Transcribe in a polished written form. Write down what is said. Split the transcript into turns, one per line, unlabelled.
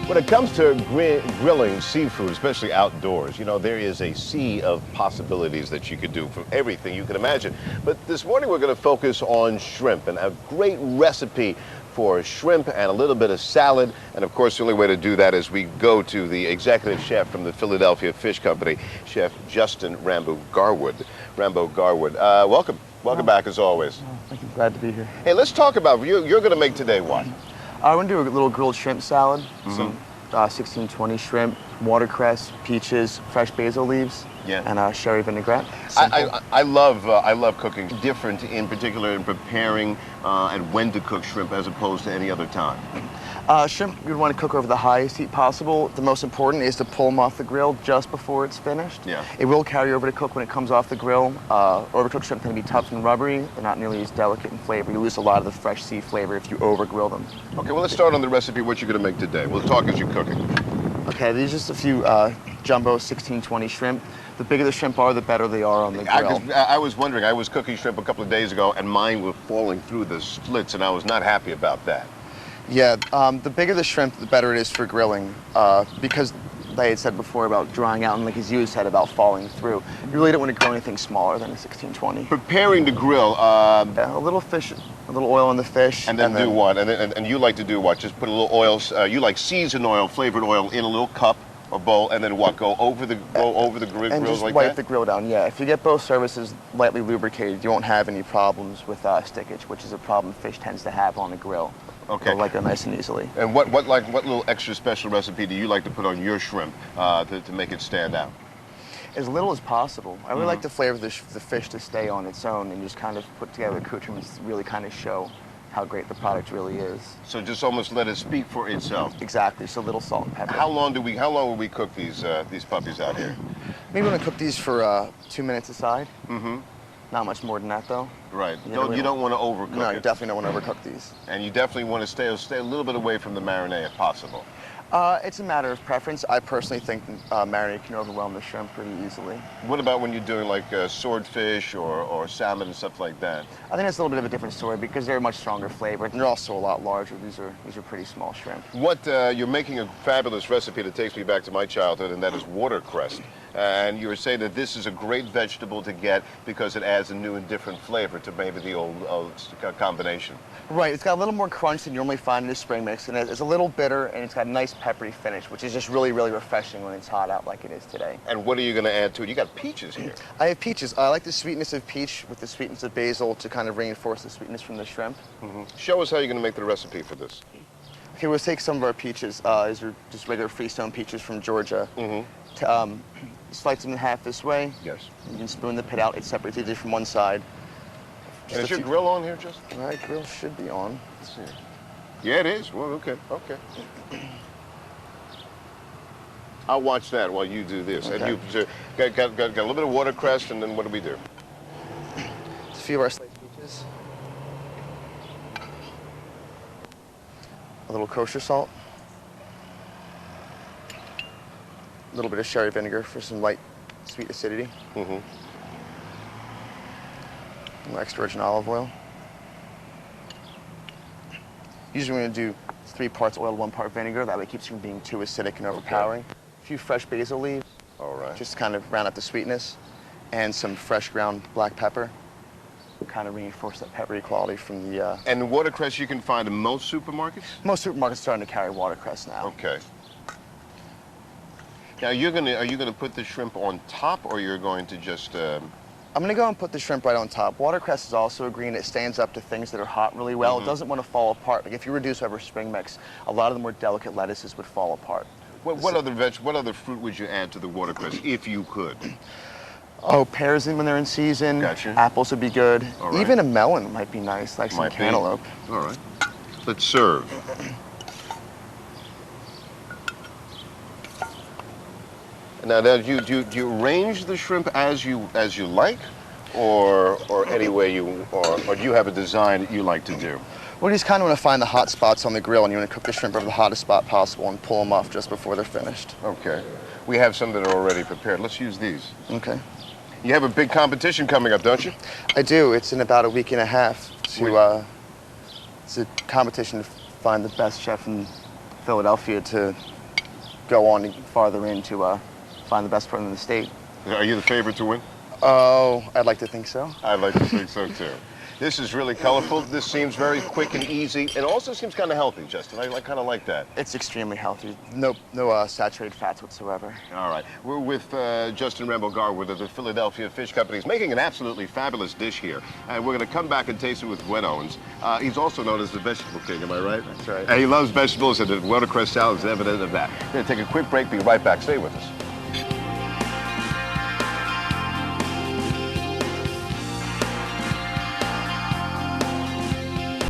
When it comes to grilling seafood, especially outdoors, you know, there is a sea of possibilities that you could do from everything you can imagine. But this morning we're going to focus on shrimp and a great recipe for shrimp and a little bit of salad. And of course, the only way to do that is we go to the executive chef from the Philadelphia Fish Company, Chef Justin Rambo Garwood. Welcome back as always.
Oh, thank you. Glad to be here.
Hey, let's talk about, you're going to make today what?
I'm going to do a little grilled shrimp salad. Some 1620 shrimp, watercress, peaches, fresh basil leaves, and sherry vinaigrette.
I love cooking. Different in particular in preparing and when to cook shrimp as opposed to any other time.
Shrimp you'd want to cook over the highest heat possible. The most important is to pull them off the grill just before it's finished.
Yeah.
It will carry over to cook when it comes off the grill. Overcooked shrimp tend to be tough and rubbery. They're not nearly as delicate in flavor. You lose a lot of the fresh sea flavor if you over grill them.
Okay, well let's start on the recipe, what you're going to make today. We'll talk as you're cooking.
Okay, these are just a few jumbo 1620 shrimp. The bigger the shrimp are, the better they are on the grill.
I was wondering, I was cooking shrimp a couple of days ago and mine were falling through the slits and I was not happy about that.
Yeah, the bigger the shrimp, the better it is for grilling, because they had said before about drying out, and like as you said about falling through. You really don't want to grill anything smaller than a 1620.
Preparing to grill.
Yeah, a little fish, a little oil on the fish.
And then do what? And you like to do what? Just put a little oil, you like seasoned oil, flavored oil in a little cup or bowl, and then what? Go over the grill
and just
like
wipe
that?
the grill down, yeah. If you get both surfaces lightly lubricated, you won't have any problems with stickage, which is a problem fish tends to have on the grill.
Okay.
Like them nice and easily.
And what little extra special recipe do you like to put on your shrimp to make it stand out?
As little as possible. I really like the flavor of the fish to stay on its own and just kind of put together accoutrements to really kind of show how great the product really is.
So just almost let it speak for itself.
Exactly. So a little salt and pepper.
How long will we cook these puppies out here?
Maybe we're gonna cook these for 2 minutes aside. Not much more than that, though.
Right. You don't want to overcook it.
No, you definitely don't want to overcook these.
And you definitely want to stay a little bit away from the marinade if possible.
It's a matter of preference. I personally think marinade can overwhelm the shrimp pretty easily.
What about when you're doing like swordfish or salmon and stuff like that?
I think it's a little bit of a different story because they're a much stronger flavor. And they're also a lot larger. These are pretty small shrimp.
You're making a fabulous recipe that takes me back to my childhood, and that is watercress. And you were saying that this is a great vegetable to get because it adds a new and different flavor to maybe the old combination.
Right, it's got a little more crunch than you normally find in a spring mix, and it's a little bitter, and it's got a nice peppery finish, which is just really, really refreshing when it's hot out like it is today.
And what are you going to add to it? You got peaches here.
I have peaches. I like the sweetness of peach with the sweetness of basil to kind of reinforce the sweetness from the shrimp.
Show us how you're going to make the recipe for this.
Okay, we'll take some of our peaches. These are just regular Freestone peaches from Georgia. Slice them in half this way.
Yes.
You can spoon the pit out. It separates easily from one side.
And is your grill on here, Justin?
All right, grill should be on.
Let's see. Yeah, it is. Well, okay. I'll watch that while you do this.
Okay.
And you got a little bit of watercress, and then what do we do?
A few of our sliced peaches. A little kosher salt. A little bit of sherry vinegar for some light sweet acidity. A little extra virgin olive oil. Usually we're going to do 3 parts oil, 1 part vinegar. That way it keeps you from being too acidic and overpowering. A few fresh basil leaves.
All right.
Just to kind of round out the sweetness. And some fresh ground black pepper. Kind of reinforce that peppery quality from the...
And watercress you can find in most supermarkets?
Most supermarkets are starting to carry watercress now.
Okay. Now, are you gonna put the shrimp on top, or you're going to just? I'm
gonna go and put the shrimp right on top. Watercress is also a green. It stands up to things that are hot really well. It doesn't want to fall apart. Like if you reduce over spring mix, a lot of the more delicate lettuces would fall apart.
What other fruit would you add to the watercress if you could?
Oh, pears when they're in season.
Gotcha.
Apples would be good.
All right.
Even a melon might be nice, like some cantaloupe.
All right. Let's serve. Now, do you arrange the shrimp as you like, or any way or do you have a design that you like to do?
Well, you just kind of want to find the hot spots on the grill, and you want to cook the shrimp over the hottest spot possible and pull them off just before they're finished.
Okay. We have some that are already prepared. Let's use these.
Okay.
You have a big competition coming up, don't you?
I do. It's in about a week and a half. It's a competition to find the best chef in Philadelphia to go on farther in to find the best one in the state.
Are you the favorite to win?
Oh, I'd like to think so.
I'd like to think so too. This is really colorful. This seems very quick and easy. It also seems kind of healthy, Justin. I kind of like that.
It's extremely healthy. No saturated fats whatsoever.
All right. We're with Justin Rambo Garwood of the Philadelphia Fish Company. He's making an absolutely fabulous dish here. And we're going to come back and taste it with Gwen Owens. He's also known as the vegetable king, am I right?
That's right.
And he loves vegetables, and the watercress salad is evident of that. We're going to take a quick break. Be right back. Stay with us.